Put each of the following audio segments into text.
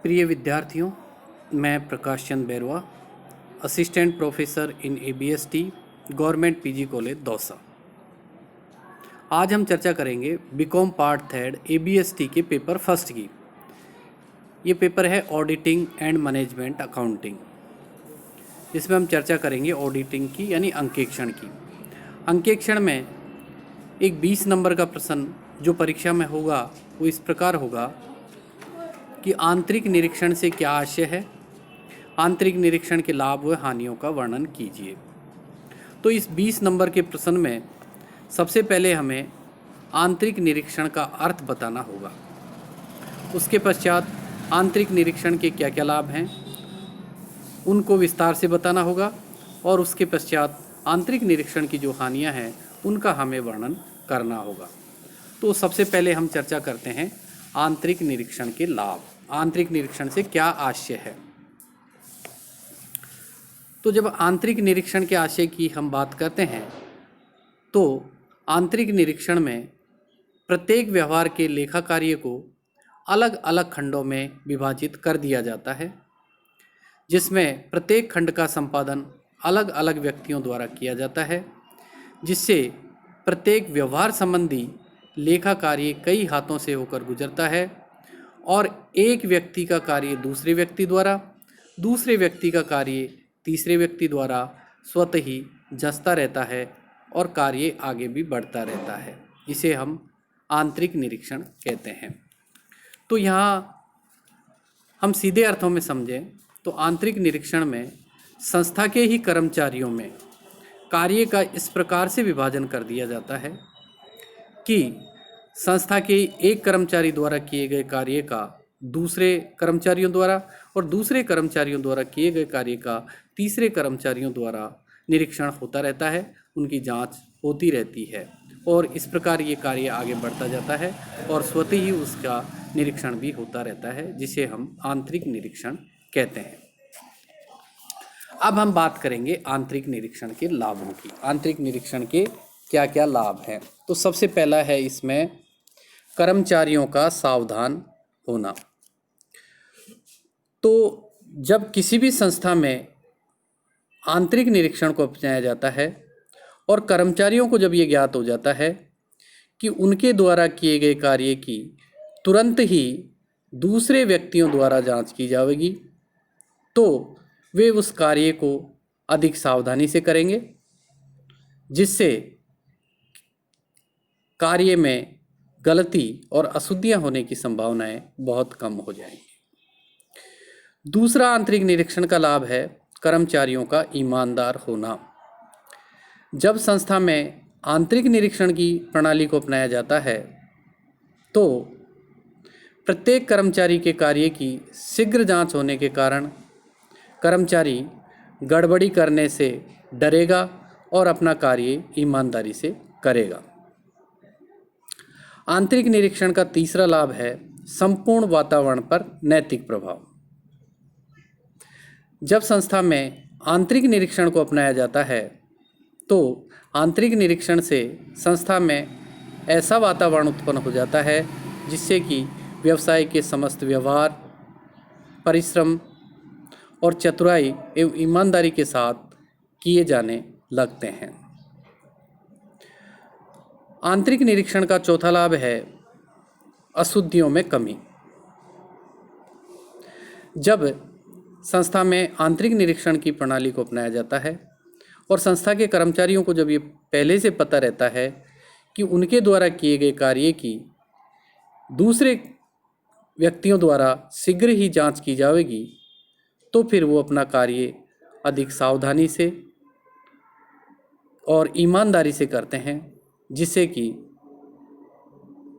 प्रिय विद्यार्थियों, मैं Prakash Chand Bairwa, assistant professor in ABST government PG college Dausa. आज हम चर्चा करेंगे बीकॉम पार्ट थर्ड ABST के पेपर फर्स्ट की। ये पेपर है ऑडिटिंग एंड मैनेजमेंट अकाउंटिंग। इसमें हम चर्चा करेंगे ऑडिटिंग की यानी अंकेक्षण की। अंकेक्षण में एक 20 नंबर का प्रश्न जो परीक्षा में होगा वो इस प्रकार होगा कि आंतरिक निरीक्षण से क्या आशय है, आंतरिक निरीक्षण के लाभ व हानियों का वर्णन कीजिए। तो इस 20 नंबर के प्रश्न में सबसे पहले हमें आंतरिक निरीक्षण का अर्थ बताना होगा। उसके पश्चात आंतरिक निरीक्षण के क्या क्या लाभ हैं उनको विस्तार से बताना होगा और उसके पश्चात आंतरिक निरीक्षण की जो हानियां हैं उनका हमें वर्णन करना होगा। तो सबसे पहले हम चर्चा करते हैं आंतरिक निरीक्षण के लाभ। आंतरिक निरीक्षण से क्या आशय है। तो जब आंतरिक निरीक्षण के आशय की हम बात करते हैं तो आंतरिक निरीक्षण में प्रत्येक व्यवहार के लेखा कार्य को अलग अलग खंडों में विभाजित कर दिया जाता है, जिसमें प्रत्येक खंड का संपादन अलग अलग व्यक्तियों द्वारा किया जाता है, जिससे प्रत्येक व्यवहार संबंधी लेखा कार्य कई हाथों से होकर गुजरता है और एक व्यक्ति का कार्य दूसरे व्यक्ति द्वारा, दूसरे व्यक्ति का कार्य तीसरे व्यक्ति द्वारा स्वतः ही जचता रहता है और कार्य आगे भी बढ़ता रहता है। इसे हम आंतरिक निरीक्षण कहते हैं। तो यहाँ हम सीधे अर्थों में समझें तो आंतरिक निरीक्षण में संस्था के ही कर्मचारियों में कार्य का इस प्रकार से विभाजन कर दिया जाता है कि संस्था के एक कर्मचारी द्वारा किए गए कार्य का दूसरे कर्मचारियों द्वारा और दूसरे कर्मचारियों द्वारा किए गए कार्य का तीसरे कर्मचारियों द्वारा निरीक्षण होता रहता है, उनकी जांच होती रहती है और इस प्रकार ये कार्य आगे बढ़ता जाता है और स्वतः ही उसका निरीक्षण भी होता रहता है, जिसे हम आंतरिक निरीक्षण कहते हैं। अब हम बात करेंगे आंतरिक निरीक्षण के लाभों की। आंतरिक निरीक्षण के क्या क्या लाभ हैं। तो सबसे पहला है इसमें कर्मचारियों का सावधान होना। तो जब किसी भी संस्था में आंतरिक निरीक्षण को अपनाया जाता है और कर्मचारियों को जब ये ज्ञात हो जाता है कि उनके द्वारा किए गए कार्य की तुरंत ही दूसरे व्यक्तियों द्वारा जांच की जाएगी, तो वे उस कार्य को अधिक सावधानी से करेंगे, जिससे कार्य में गलती और अशुद्धियां होने की संभावनाएं बहुत कम हो जाएंगी। दूसरा आंतरिक निरीक्षण का लाभ है कर्मचारियों का ईमानदार होना। जब संस्था में आंतरिक निरीक्षण की प्रणाली को अपनाया जाता है तो प्रत्येक कर्मचारी के कार्य की शीघ्र जांच होने के कारण कर्मचारी गड़बड़ी करने से डरेगा और अपना कार्य ईमानदारी से करेगा। आंतरिक निरीक्षण का तीसरा लाभ है संपूर्ण वातावरण पर नैतिक प्रभाव। जब संस्था में आंतरिक निरीक्षण को अपनाया जाता है तो आंतरिक निरीक्षण से संस्था में ऐसा वातावरण उत्पन्न हो जाता है जिससे कि व्यवसाय के समस्त व्यवहार, परिश्रम और चतुराई एवं ईमानदारी के साथ किए जाने लगते हैं। आंतरिक निरीक्षण का चौथा लाभ है अशुद्धियों में कमी। जब संस्था में आंतरिक निरीक्षण की प्रणाली को अपनाया जाता है और संस्था के कर्मचारियों को जब ये पहले से पता रहता है कि उनके द्वारा किए गए कार्य की दूसरे व्यक्तियों द्वारा शीघ्र ही जांच की जाएगी, तो फिर वो अपना कार्य अधिक सावधानी से और ईमानदारी से करते हैं, जिससे कि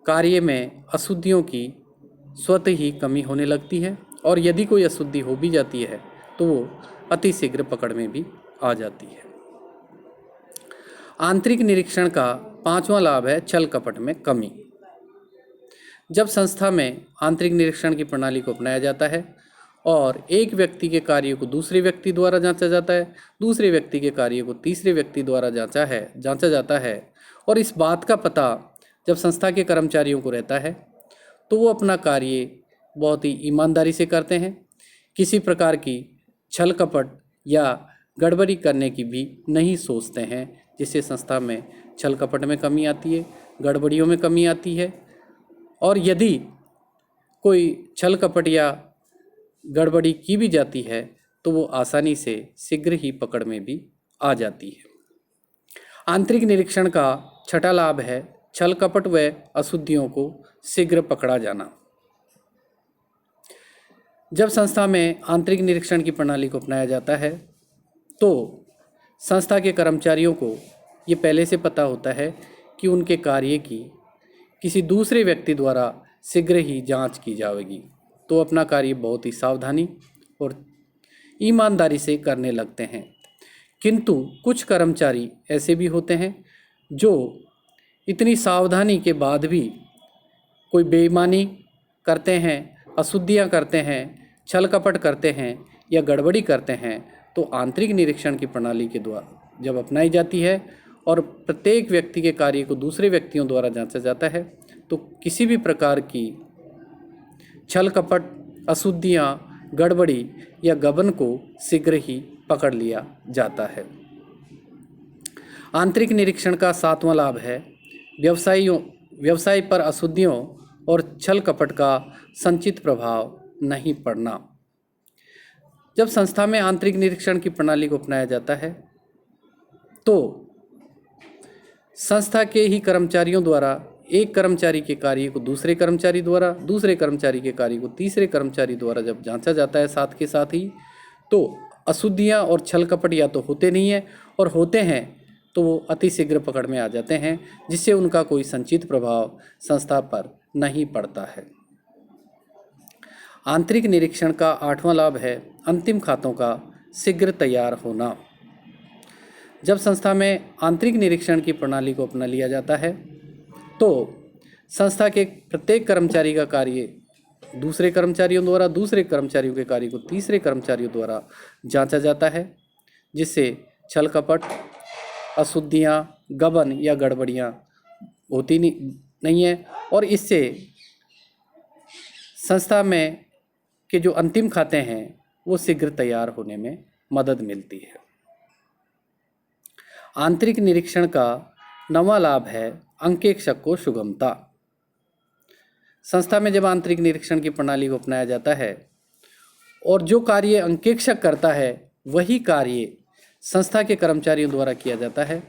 कार्य में अशुद्धियों की स्वतः ही कमी होने लगती है और यदि कोई अशुद्धि हो भी जाती है तो वो अति शीघ्र पकड़ में भी आ जाती है। आंतरिक निरीक्षण का पांचवा लाभ है छल कपट में कमी। जब संस्था में आंतरिक निरीक्षण की प्रणाली को अपनाया जाता है और एक व्यक्ति के कार्य को दूसरे व्यक्ति द्वारा जांचा जाता है, दूसरे व्यक्ति के कार्य को तीसरे व्यक्ति द्वारा जांचा जाता है और इस बात का पता जब संस्था के कर्मचारियों को रहता है तो वो अपना कार्य बहुत ही ईमानदारी से करते हैं। किसी प्रकार की छल कपट या गड़बड़ी करने की भी नहीं सोचते हैं, जिससे संस्था में छल कपट में कमी आती है, गड़बड़ियों में कमी आती है। और यदि कोई छल कपट या गड़बड़ी की भी जाती है तो वो आसानी से शीघ्र ही पकड़ में भी आ जाती है। आंतरिक निरीक्षण का छठा लाभ है छल कपट व अशुद्धियों को शीघ्र पकड़ा जाना। जब संस्था में आंतरिक निरीक्षण की प्रणाली को अपनाया जाता है तो संस्था के कर्मचारियों को ये पहले से पता होता है कि उनके कार्य की किसी दूसरे व्यक्ति द्वारा शीघ्र ही जांच की जाएगी, तो अपना कार्य बहुत ही सावधानी और ईमानदारी से करने लगते हैं। किंतु कुछ कर्मचारी ऐसे भी होते हैं जो इतनी सावधानी के बाद भी कोई बेईमानी करते हैं, अशुद्धियाँ करते हैं, छल कपट करते हैं या गड़बड़ी करते हैं, तो आंतरिक निरीक्षण की प्रणाली के द्वारा जब अपनाई जाती है और प्रत्येक व्यक्ति के कार्य को दूसरे व्यक्तियों द्वारा जांचा जाता है तो किसी भी प्रकार की छल कपट, अशुद्धियाँ, गड़बड़ी या गबन को शीघ्र ही पकड़ लिया जाता है। आंतरिक निरीक्षण का सातवां लाभ है व्यवसाय पर अशुद्धियों और छल कपट का संचित प्रभाव नहीं पड़ना। जब संस्था में आंतरिक निरीक्षण की प्रणाली को अपनाया जाता है तो संस्था के ही कर्मचारियों द्वारा एक कर्मचारी के कार्य को दूसरे कर्मचारी द्वारा, दूसरे कर्मचारी के कार्य को तीसरे कर्मचारी द्वारा जब जांचा जाता है साथ के साथ ही, तो अशुद्धियाँ और छल कपट या तो होते नहीं हैं और होते हैं तो वो अति शीघ्र पकड़ में आ जाते हैं, जिससे उनका कोई संचित प्रभाव संस्था पर नहीं पड़ता है। आंतरिक निरीक्षण का आठवां लाभ है अंतिम खातों का शीघ्र तैयार होना। जब संस्था में आंतरिक निरीक्षण की प्रणाली को अपना लिया जाता है तो संस्था के प्रत्येक कर्मचारी का कार्य दूसरे कर्मचारियों द्वारा, दूसरे कर्मचारियों के कार्य को तीसरे कर्मचारियों द्वारा जांचा जाता है, जिससे छल कपट, अशुद्धियाँ, गबन या गड़बड़ियाँ होती नहीं है और इससे संस्था में के जो अंतिम खाते हैं वो शीघ्र तैयार होने में मदद मिलती है। आंतरिक निरीक्षण का नवा लाभ है अंकेक्षक को सुगमता। संस्था में जब आंतरिक निरीक्षण की प्रणाली को अपनाया जाता है और जो कार्य अंकेक्षक करता है वही कार्य संस्था के कर्मचारियों द्वारा किया जाता है।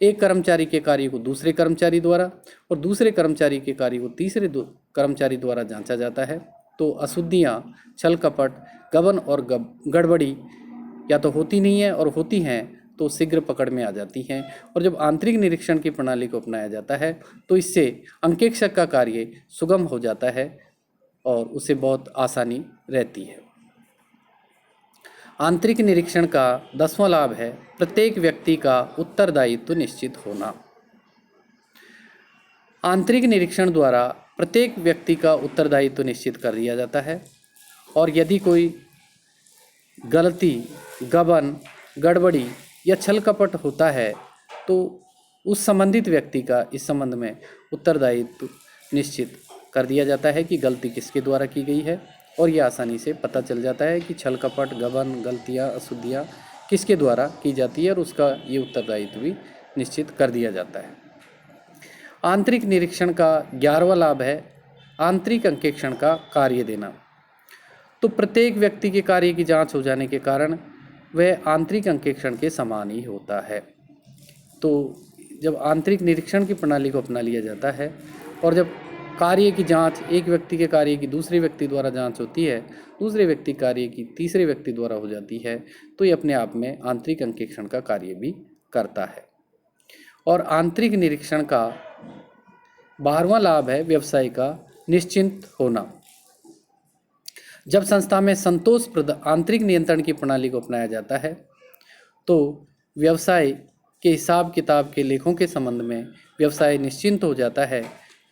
एक कर्मचारी के कार्य को दूसरे कर्मचारी द्वारा और दूसरे कर्मचारी के कार्य को तीसरे कर्मचारी द्वारा जांचा जाता है, तो अशुद्धियाँ, छल कपट, गबन और गड़बड़ी या तो होती नहीं है और होती हैं तो शीघ्र पकड़ में आ जाती हैं। और जब आंतरिक निरीक्षण की प्रणाली को अपनाया जाता है तो इससे अंकेक्षक का कार्य सुगम हो जाता है और उसे बहुत आसानी रहती है। आंतरिक निरीक्षण का 10वां लाभ है प्रत्येक व्यक्ति का उत्तरदायित्व निश्चित होना। आंतरिक निरीक्षण द्वारा प्रत्येक व्यक्ति का उत्तरदायित्व निश्चित कर दिया जाता है और यदि कोई गलती, गबन, गड़बड़ी या छल कपट होता है तो उस संबंधित व्यक्ति का इस संबंध में उत्तरदायित्व निश्चित कर दिया जाता है कि गलती किसके द्वारा की गई है और ये आसानी से पता चल जाता है कि छल कपट, गबन, गलतियाँ, अशुद्धियाँ किसके द्वारा की जाती है और उसका ये उत्तरदायित्व भी निश्चित कर दिया जाता है। आंतरिक निरीक्षण का 11वां लाभ है आंतरिक अंकेक्षण का कार्य देना। तो प्रत्येक व्यक्ति के कार्य की जांच हो जाने के कारण वह आंतरिक अंकेक्षण के समान ही होता है। तो जब आंतरिक निरीक्षण की प्रणाली को अपना लिया जाता है और जब कार्य की जांच एक व्यक्ति के कार्य की दूसरे व्यक्ति द्वारा जांच होती है, दूसरे व्यक्ति कार्य की तीसरे व्यक्ति द्वारा हो जाती है, तो ये अपने आप में आंतरिक अंकेक्षण का कार्य भी करता है। और आंतरिक निरीक्षण का 12वां लाभ है व्यवसाय का निश्चिंत होना। जब संस्था में संतोषप्रद आंतरिक नियंत्रण की प्रणाली को अपनाया जाता है तो व्यवसाय के हिसाब किताब के लेखों के संबंध में व्यवसाय निश्चिंत हो जाता है,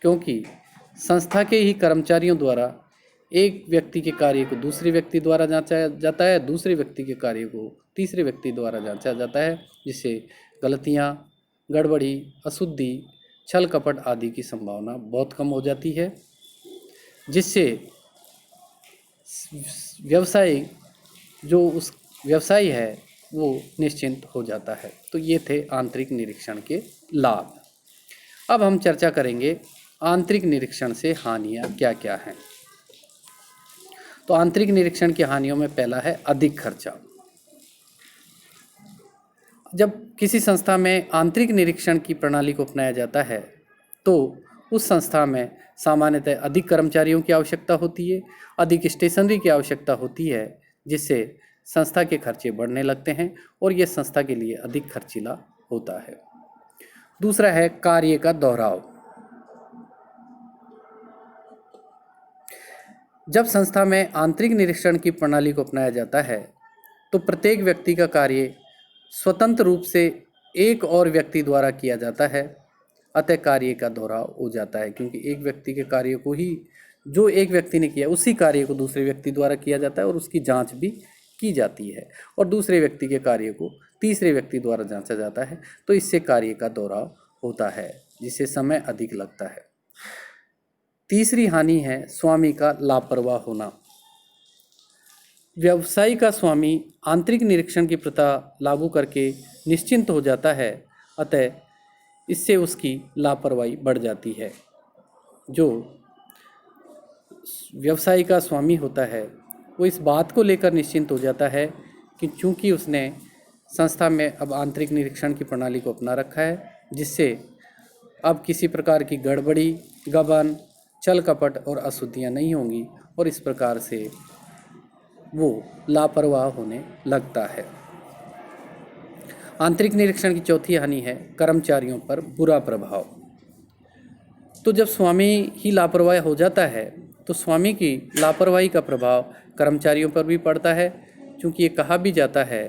क्योंकि संस्था के ही कर्मचारियों द्वारा एक व्यक्ति के कार्य को दूसरे व्यक्ति द्वारा जांचा जाता है, दूसरे व्यक्ति के कार्य को तीसरे व्यक्ति द्वारा जांचा जाता है, जिससे गलतियाँ, गड़बड़ी, अशुद्धि, छल कपट आदि की संभावना बहुत कम हो जाती है, जिससे व्यवसाय जो उस व्यवसायी है वो निश्चिंत हो जाता है। तो ये थे आंतरिक निरीक्षण के लाभ। अब हम चर्चा करेंगे आंतरिक निरीक्षण से हानियाँ क्या क्या हैं। तो आंतरिक निरीक्षण की हानियों में पहला है अधिक खर्चा। जब किसी संस्था में आंतरिक निरीक्षण की प्रणाली को अपनाया जाता है तो उस संस्था में सामान्यतः अधिक कर्मचारियों की आवश्यकता होती है, अधिक स्टेशनरी की आवश्यकता होती है, जिससे संस्था के खर्चे बढ़ने लगते हैं और यह संस्था के लिए अधिक खर्चीला होता है। दूसरा है कार्य का दोहराव। जब संस्था में आंतरिक निरीक्षण की प्रणाली को अपनाया जाता है तो प्रत्येक व्यक्ति का कार्य स्वतंत्र रूप से एक और व्यक्ति द्वारा किया जाता है, अतः कार्य का दोहराव हो जाता है, क्योंकि एक व्यक्ति के कार्य को ही जो एक व्यक्ति ने किया उसी कार्य को दूसरे व्यक्ति द्वारा किया जाता है और उसकी जांच भी की जाती है, और दूसरे व्यक्ति के कार्य को तीसरे व्यक्ति द्वारा जांचा जाता है। तो इससे कार्य का दोहराव होता है, जिससे समय अधिक लगता है। तीसरी हानि है स्वामी का लापरवाह होना। व्यवसायी का स्वामी आंतरिक निरीक्षण की प्रथा लागू करके निश्चिंत हो जाता है, अतः इससे उसकी लापरवाही बढ़ जाती है। जो व्यवसायी का स्वामी होता है वो इस बात को लेकर निश्चिंत हो जाता है कि चूंकि उसने संस्था में अब आंतरिक निरीक्षण की प्रणाली को अपना रखा है, जिससे अब किसी प्रकार की गड़बड़ी, गबन, छल कपट और अशुद्धियाँ नहीं होंगी, और इस प्रकार से वो लापरवाह होने लगता है। आंतरिक निरीक्षण की चौथी हानि है कर्मचारियों पर बुरा प्रभाव। तो जब स्वामी ही लापरवाह हो जाता है तो स्वामी की लापरवाही का प्रभाव कर्मचारियों पर भी पड़ता है, क्योंकि ये कहा भी जाता है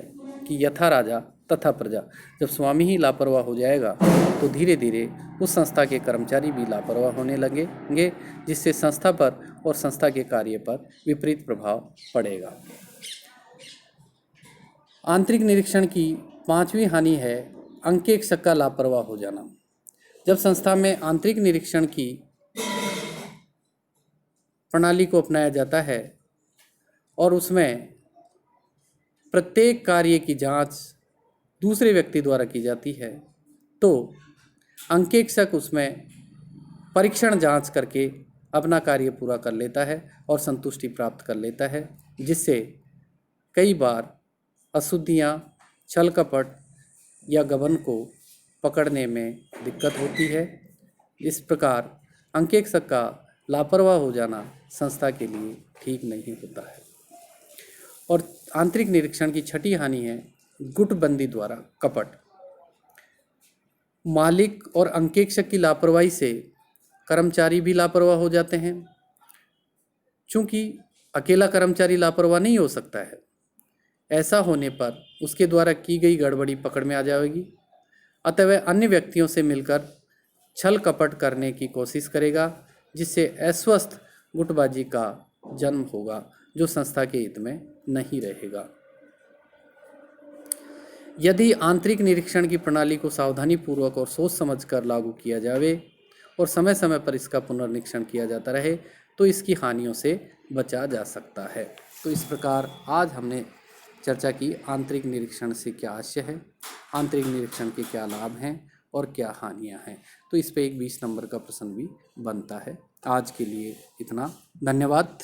कि यथा राजा तथा प्रजा। जब स्वामी ही लापरवाह हो जाएगा तो धीरे धीरे उस संस्था के कर्मचारी भी लापरवाह होने लगेंगे, जिससे संस्था पर और संस्था के कार्य पर विपरीत प्रभाव पड़ेगा। आंतरिक निरीक्षण की पांचवी हानि है अंकेक्षक का लापरवाह हो जाना। जब संस्था में आंतरिक निरीक्षण की प्रणाली को अपनाया जाता है और उसमें प्रत्येक कार्य की जांच दूसरे व्यक्ति द्वारा की जाती है, तो अंकेक्षक उसमें परीक्षण जांच करके अपना कार्य पूरा कर लेता है और संतुष्टि प्राप्त कर लेता है, जिससे कई बार अशुद्धियाँ, छल कपट या गबन को पकड़ने में दिक्कत होती है। इस प्रकार अंकेक्षक का लापरवाह हो जाना संस्था के लिए ठीक नहीं होता है। और आंतरिक निरीक्षण की छठी हानि है गुटबंदी द्वारा कपट। मालिक और अंकेक्षक की लापरवाही से कर्मचारी भी लापरवाह हो जाते हैं। चूंकि अकेला कर्मचारी लापरवाह नहीं हो सकता है, ऐसा होने पर उसके द्वारा की गई गड़बड़ी पकड़ में आ जाएगी, अतः वह अन्य व्यक्तियों से मिलकर छल कपट करने की कोशिश करेगा, जिससे अस्वस्थ गुटबाजी का जन्म होगा, जो संस्था के हित में नहीं रहेगा। यदि आंतरिक निरीक्षण की प्रणाली को सावधानीपूर्वक और सोच समझकर लागू किया जाए और समय समय पर इसका पुनर्निरीक्षण किया जाता रहे तो इसकी हानियों से बचा जा सकता है। तो इस प्रकार आज हमने चर्चा की आंतरिक निरीक्षण से क्या आशय है, आंतरिक निरीक्षण के क्या लाभ हैं और क्या हानियां हैं। तो इस पे एक 20 नंबर का प्रश्न भी बनता है। आज के लिए इतना, धन्यवाद।